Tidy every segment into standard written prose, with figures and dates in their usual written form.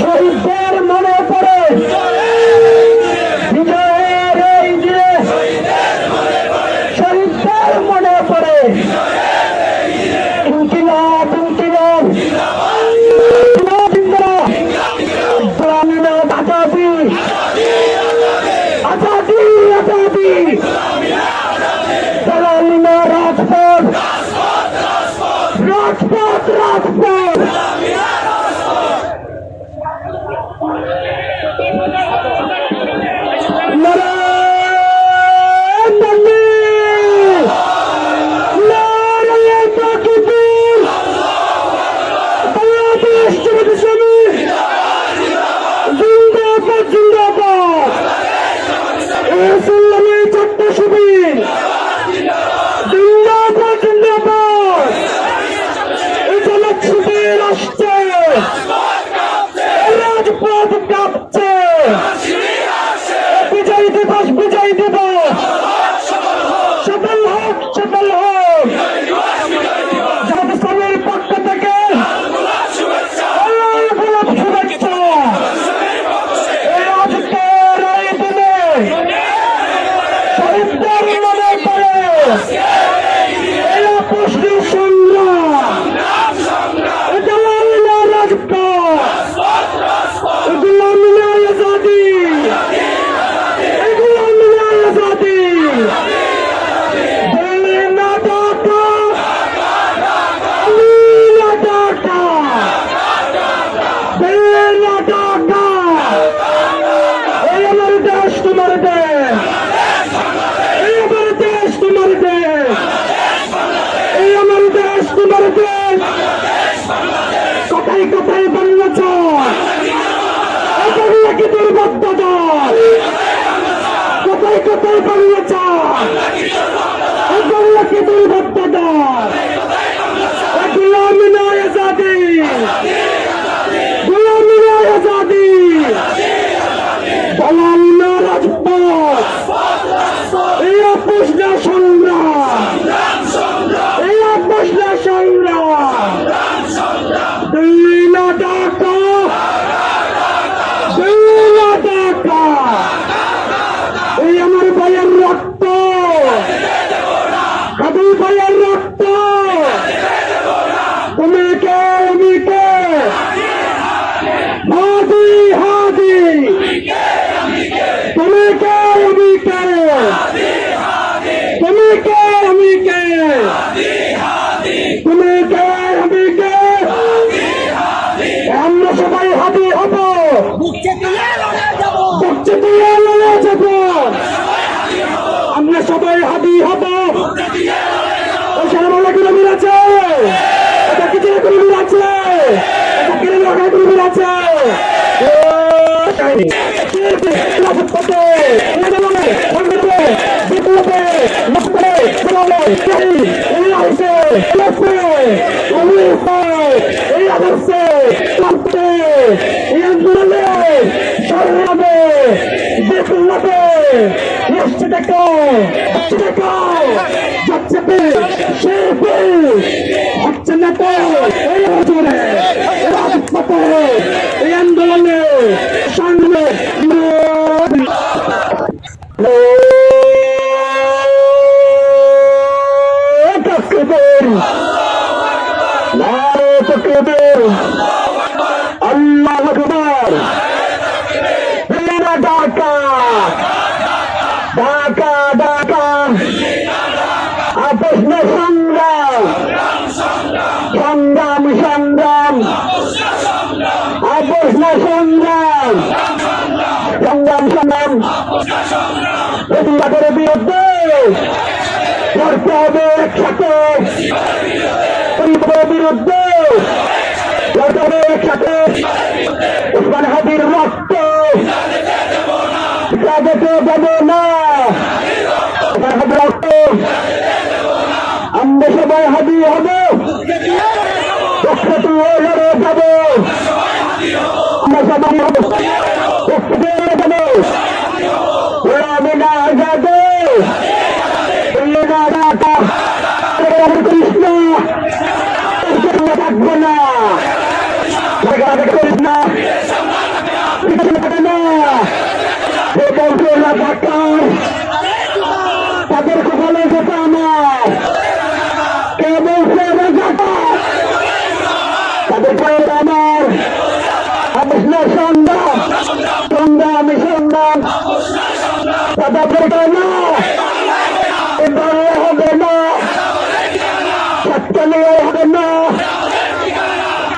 শহীদদের মনে পড়ে বিজয়ের এই দিনে, শহীদদের মনে পড়ে ইনকিলাব ইনকিলাব আজাদি আজাদি আজাদি সালামিনা রাজপথ রাজপথ রাজপথ রাজপথ কাঁপছে, বিজয় দিবস বিজয় দিবস সফল হোক সফল হোক। জামাত ইসলামের পক্ষ থেকে শুভেচ্ছা। আজকের এই দিনে শহীদদের মনে পড়ে এই আপোষহীন সংগ্রাম, জালালিনা রাজপথ, গুলামিনা আজাদি, গুলামিনা আজাদি। দিনা ঢাকা, দিনা ঢাকা, দিনা ঢাকা। এই আমার দেশ তোমার দেশ, এই আমার দেশ তোমার দেশ, এই আমার দেশ তোমার দেশ। কথায় কথায় বাংলা চায়, বাংলা কি দুর্বদ্ধ দল? কোথায় কোথায় বাংলা চায়, বাংলা কি দুর্বদ্ধ দল? গুলামিনা আজাদি, গুলামিনা আজাদি, জালালিনা রাজপথ, এই আপোষহীন সংগ্রাম, এই আপোষহীন সংগ্রাম। দিনা ঢাকা, দিনা ঢাকা। এই আমার ভাইয়ের রক্ত, কাদু ভাইয়ের রক্ত। তুমি কে আমি কে? হাদি হাদি। তুমি কে আমি কে? তুমি কে আমি কে? তুমি কে আমি কে? আমরা সবাই হাদি হব, বুকচে দিয়ে লড়ে যাব। আমরা সবাই হাদি হব। সারা কিলোমিটার আছে, এটা কিছু কিলোমিটার আছে, এটা কিলোমিটার আছে। হচ্ছে না তো এই আন্দোলনে সামনে আল্লাহু আকবার। ঢাকা ঢাকা ঢাকা, আপোষহীন সংগ্রাম, সংগ্রাম সংগ্রাম, আপোষহীন সংগ্রাম, সংগ্রাম সংগ্রাম। প্রতিবাদের বিরুদ্ধে করতে হবে একসাথে, পরিবারের বিরুদ্ধে করতে হবে একসাথে। ওসমান হাদির রক্ত কাঁদতে দেব না, রক্ত আমরা সবাই হাদি হব, পক্ষে লড়ে যাব, আমরা সবাই হব, পক্ষে লড়ে যাব। গুলামিনা আজাদি, কৃষ্ণ থাকবো না, করিস না। সংগ্রাম সংগ্রামী সংগ্রাম কথা বলবে না এবারে হবে না সত্যনিয়ে হবে না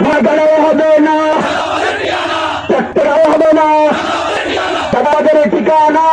ভাগড়ে হবে না চট্টগ্রাম হবে না আমাদের ঠিকানা